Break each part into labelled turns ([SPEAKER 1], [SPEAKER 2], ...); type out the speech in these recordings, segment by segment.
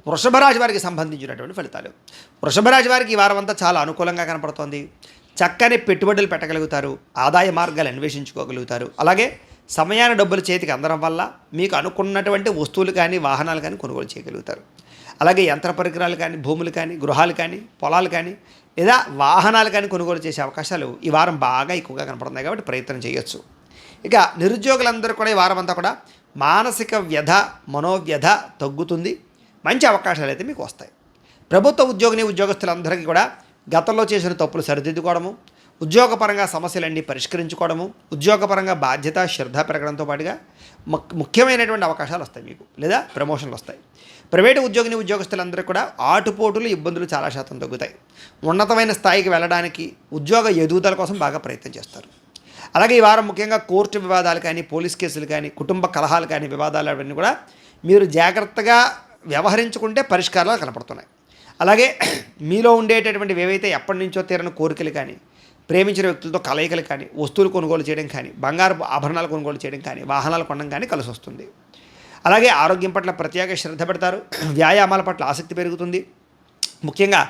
[SPEAKER 1] వృషభ రాశి వారికి సంబంధించినటువంటి ఫలితాలు. వృషభ రాశి వారికి ఈ వారం అంతా చాలా అనుకూలంగా కనపడుతోంది. చక్కని పెట్టుబడులు పెట్టగలుగుతారు, ఆదాయ మార్గాలు అన్వేషించుకోగలుగుతారు. అలాగే సమయాన్ని డబ్బులు చేతికి అందడం వల్ల మీకు అనుకున్నటువంటి వస్తువులు కానీ వాహనాలు కానీ కొనుగోలు చేయగలుగుతారు. అలాగే యంత్ర పరికరాలు కానీ, భూములు కానీ, గృహాలు కానీ, పొలాలు కానీ లేదా వాహనాలు కానీ కొనుగోలు చేసే అవకాశాలు ఈ వారం బాగా ఎక్కువగా కనపడుతున్నాయి కాబట్టి ప్రయత్నం చేయొచ్చు. ఇక నిరుద్యోగులందరూ కూడా ఈ వారం అంతా కూడా మానసిక వ్యధ, మనోవ్యధ తగ్గుతుంది. మంచి అవకాశాలు అయితే మీకు వస్తాయి. ప్రభుత్వ ఉద్యోగస్తులందరికీ కూడా గతంలో చేసిన తప్పులు సరిదిద్దుకోవడము, ఉద్యోగపరంగా సమస్యలన్నీ పరిష్కరించుకోవడము, ఉద్యోగపరంగా బాధ్యత శ్రద్ధ పెరగడంతో పాటుగా ముఖ్యమైనటువంటి అవకాశాలు వస్తాయి మీకు, లేదా ప్రమోషన్లు వస్తాయి. ప్రైవేటు ఉద్యోగస్తులందరూ కూడా ఆటుపోటులు, ఇబ్బందులు చాలా శాతం తగ్గుతాయి. ఉన్నతమైన స్థాయికి వెళ్ళడానికి, ఉద్యోగ ఎదుగుదల కోసం బాగా ప్రయత్నం చేస్తారు. అలాగే ఈ వారం ముఖ్యంగా కోర్టు వివాదాలు కానీ, పోలీస్ కేసులు కానీ, కుటుంబ కలహాలు కానీ, వివాదాలు అవన్నీ కూడా మీరు జాగ్రత్తగా వ్యవహరించుకుంటే పరిష్కారాలు కనపడుతున్నాయి. అలాగే మీలో ఉండేటటువంటి ఏవైతే ఎప్పటి నుంచో తీరని కోరికలు కానీ, ప్రేమించిన వ్యక్తులతో కలయికలు కానీ, వస్తువులు కొనుగోలు చేయడం కానీ, బంగారు ఆభరణాలు కొనుగోలు చేయడం కానీ, వాహనాలు కొనడం కానీ కలిసి వస్తుంది. అలాగే ఆరోగ్యం పట్ల ప్రత్యేక శ్రద్ధ పెడతారు. వ్యాయామాల పట్ల ఆసక్తి పెరుగుతుంది. ముఖ్యంగా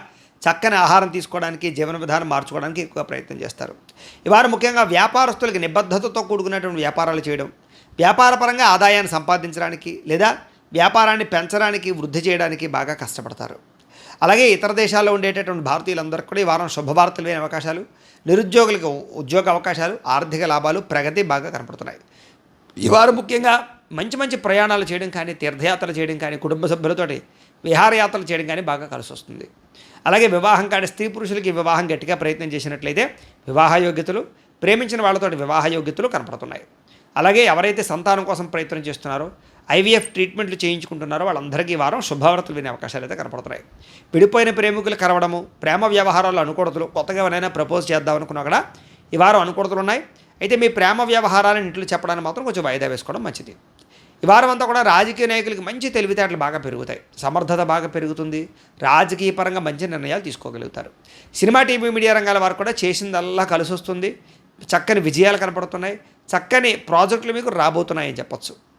[SPEAKER 1] చక్కని ఆహారం తీసుకోవడానికి, జీవన విధానం మార్చుకోవడానికి ఎక్కువ ప్రయత్నం చేస్తారు. ఈ వారం ముఖ్యంగా వ్యాపారస్తులకి నిబద్ధతతో కూడుకున్నటువంటి వ్యాపారాలు చేయడం, వ్యాపారపరంగా ఆదాయాన్ని సంపాదించడానికి లేదా వ్యాపారాన్ని పెంచడానికి, వృద్ధి చేయడానికి బాగా కష్టపడతారు. అలాగే ఇతర దేశాల్లో ఉండేటటువంటి భారతీయులందరికీ కూడా ఈ వారం శుభవార్తలు లేని అవకాశాలు, నిరుద్యోగులకు ఉద్యోగ అవకాశాలు, ఆర్థిక లాభాలు, ప్రగతి బాగా కనపడుతున్నాయి. ఈ వారం ముఖ్యంగా మంచి ప్రయాణాలు చేయడం కానీ, తీర్థయాత్రలు చేయడం కానీ, కుటుంబ సభ్యులతోటి విహారయాత్రలు చేయడం కానీ బాగా కలిసి వస్తుంది. అలాగే వివాహం కాని స్త్రీ పురుషులకి వివాహం గట్టిగా ప్రయత్నం చేసినట్లయితే వివాహ యోగ్యతలు, ప్రేమించిన వాళ్ళతోటి వివాహ యోగ్యతలు కనపడుతున్నాయి. అలాగే ఎవరైతే సంతానం కోసం ప్రయత్నం చేస్తున్నారో, ఐవీఎఫ్ ట్రీట్మెంట్లు చేయించుకుంటున్నారో వాళ్ళందరికీ ఈ వారం శుభవార్తలు వినే అవకాశాలు అయితే కనపడుతున్నాయి. విడిపోయిన ప్రేమికులు కలవడము, ప్రేమ వ్యవహారాలు అనుకూడతలు, కొత్తగా ఎవరైనా ప్రపోజ్ చేద్దామనుకున్నా కూడా ఈ వారం అనుకూడతలు ఉన్నాయి. అయితే మీ ప్రేమ వ్యవహారాలను ఇంట్లో చెప్పడానికి మాత్రం కొంచెం వాయిదా వేసుకోవడం మంచిది. ఈ వారం అంతా కూడా రాజకీయ నాయకులకి మంచి తెలివితేటలు బాగా పెరుగుతాయి, సమర్థత బాగా పెరుగుతుంది, రాజకీయ పరంగా మంచి నిర్ణయాలు తీసుకోగలుగుతారు. సినిమా, టీవీ, మీడియా రంగాల వారు కూడా చేసిందల్లా కలిసి వస్తుంది. చక్కని విజయాలు కనపడుతున్నాయి, చక్కని ప్రాజెక్టులు మీకు రాబోతున్నాయని చెప్పొచ్చు.